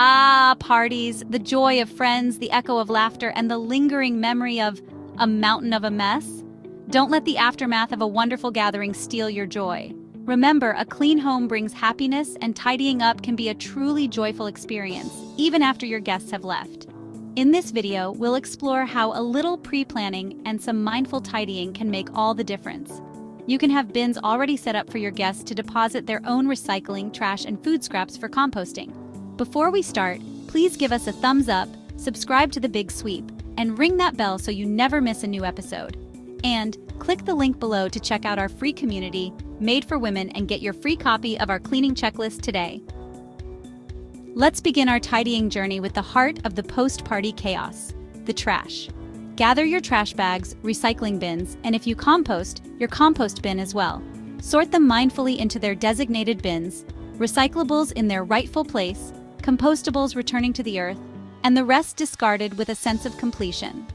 Ah, parties, the joy of friends, the echo of laughter, and the lingering memory of a mountain of a mess. Don't let the aftermath of a wonderful gathering steal your joy. Remember, a clean home brings happiness, and tidying up can be a truly joyful experience, even after your guests have left. In this video, we'll explore how a little pre-planning and some mindful tidying can make all the difference. You can have bins already set up for your guests to deposit their own recycling, trash, and food scraps for composting. Before we start, please give us a thumbs up, subscribe to The Big Sweep, and ring that bell so you never miss a new episode. And click the link below to check out our free community, Made for Women, and get your free copy of our cleaning checklist today. Let's begin our tidying journey with the heart of the post-party chaos, the trash. Gather your trash bags, recycling bins, and if you compost, your compost bin as well. Sort them mindfully into their designated bins, recyclables in their rightful place, compostables returning to the earth, and the rest discarded with a sense of completion.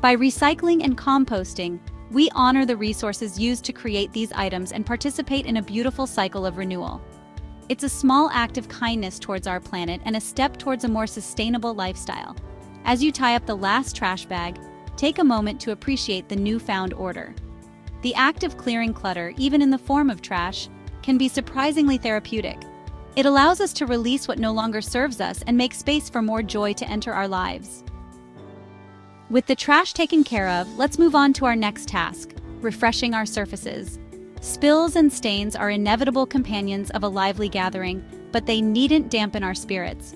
By recycling and composting, we honor the resources used to create these items and participate in a beautiful cycle of renewal. It's a small act of kindness towards our planet and a step towards a more sustainable lifestyle. As you tie up the last trash bag, take a moment to appreciate the newfound order. The act of clearing clutter, even in the form of trash, can be surprisingly therapeutic. It allows us to release what no longer serves us and make space for more joy to enter our lives. With the trash taken care of, let's move on to our next task, refreshing our surfaces. Spills and stains are inevitable companions of a lively gathering, but they needn't dampen our spirits.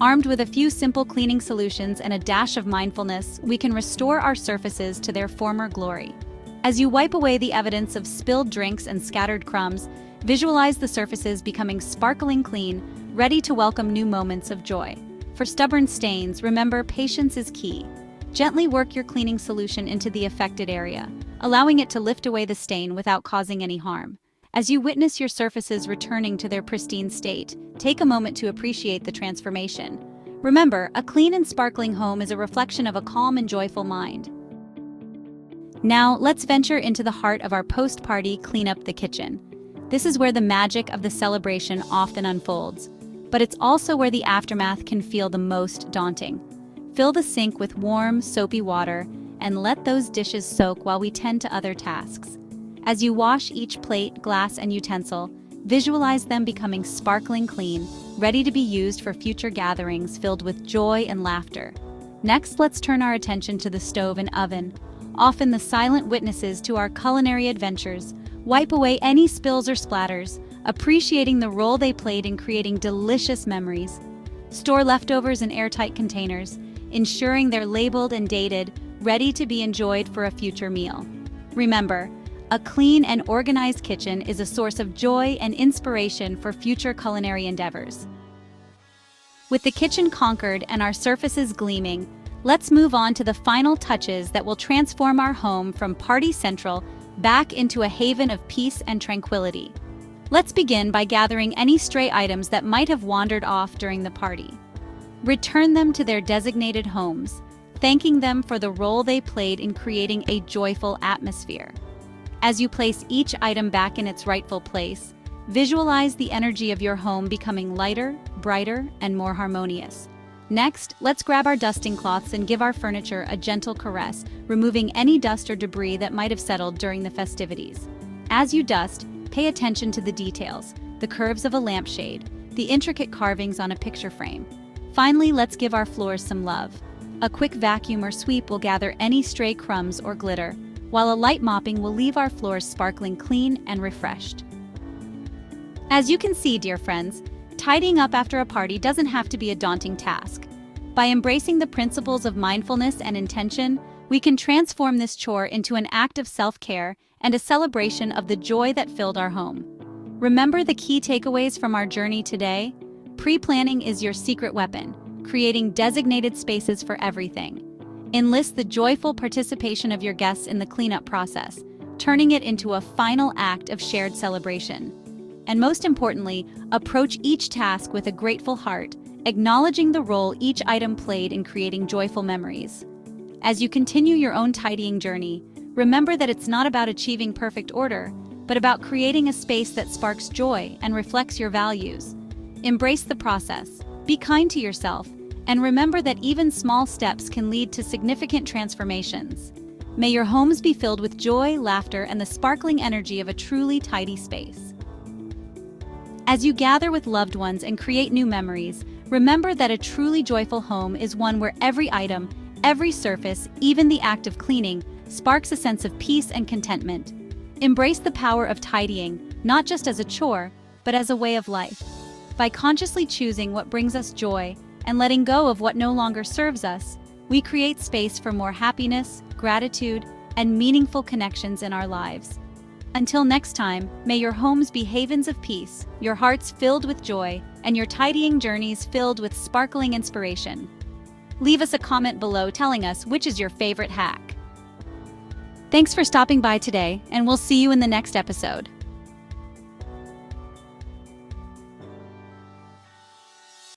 Armed with a few simple cleaning solutions and a dash of mindfulness, we can restore our surfaces to their former glory. As you wipe away the evidence of spilled drinks and scattered crumbs, visualize the surfaces becoming sparkling clean, ready to welcome new moments of joy. For stubborn stains, remember, patience is key. Gently work your cleaning solution into the affected area, allowing it to lift away the stain without causing any harm. As you witness your surfaces returning to their pristine state, take a moment to appreciate the transformation. Remember, a clean and sparkling home is a reflection of a calm and joyful mind. Now, let's venture into the heart of our post-party cleanup, the kitchen. This is where the magic of the celebration often unfolds, but it's also where the aftermath can feel the most daunting. Fill the sink with warm, soapy water and let those dishes soak while we tend to other tasks. As you wash each plate, glass, and utensil, visualize them becoming sparkling clean, ready to be used for future gatherings filled with joy and laughter. Next, let's turn our attention to the stove and oven. Often the silent witnesses to our culinary adventures, wipe away any spills or splatters, appreciating the role they played in creating delicious memories. Store leftovers in airtight containers, ensuring they're labeled and dated, ready to be enjoyed for a future meal. Remember, a clean and organized kitchen is a source of joy and inspiration for future culinary endeavors. With the kitchen conquered and our surfaces gleaming, let's move on to the final touches that will transform our home from party central back into a haven of peace and tranquility. Let's begin by gathering any stray items that might have wandered off during the party. Return them to their designated homes, thanking them for the role they played in creating a joyful atmosphere. As you place each item back in its rightful place, visualize the energy of your home becoming lighter, brighter, and more harmonious. Next, let's grab our dusting cloths and give our furniture a gentle caress, removing any dust or debris that might have settled during the festivities. As you dust, pay attention to the details, the curves of a lampshade, the intricate carvings on a picture frame. Finally, let's give our floors some love. A quick vacuum or sweep will gather any stray crumbs or glitter, while a light mopping will leave our floors sparkling clean and refreshed. As you can see, dear friends, tidying up after a party doesn't have to be a daunting task. By embracing the principles of mindfulness and intention, we can transform this chore into an act of self-care and a celebration of the joy that filled our home. Remember the key takeaways from our journey today? Pre-planning is your secret weapon, creating designated spaces for everything. Enlist the joyful participation of your guests in the cleanup process, turning it into a final act of shared celebration. And most importantly, approach each task with a grateful heart, acknowledging the role each item played in creating joyful memories. As you continue your own tidying journey, remember that it's not about achieving perfect order, but about creating a space that sparks joy and reflects your values. Embrace the process, Be kind to yourself, and remember that even small steps can lead to significant transformations. May your homes be filled with joy, laughter, and the sparkling energy of a truly tidy space. As you gather with loved ones and create new memories, remember that a truly joyful home is one where every item, every surface, even the act of cleaning, sparks a sense of peace and contentment. Embrace the power of tidying, not just as a chore, but as a way of life. By consciously choosing what brings us joy and letting go of what no longer serves us, we create space for more happiness, gratitude, and meaningful connections in our lives. Until next time, may your homes be havens of peace, your hearts filled with joy, and your tidying journeys filled with sparkling inspiration. Leave us a comment below telling us which is your favorite hack. Thanks for stopping by today, and we'll see you in the next episode.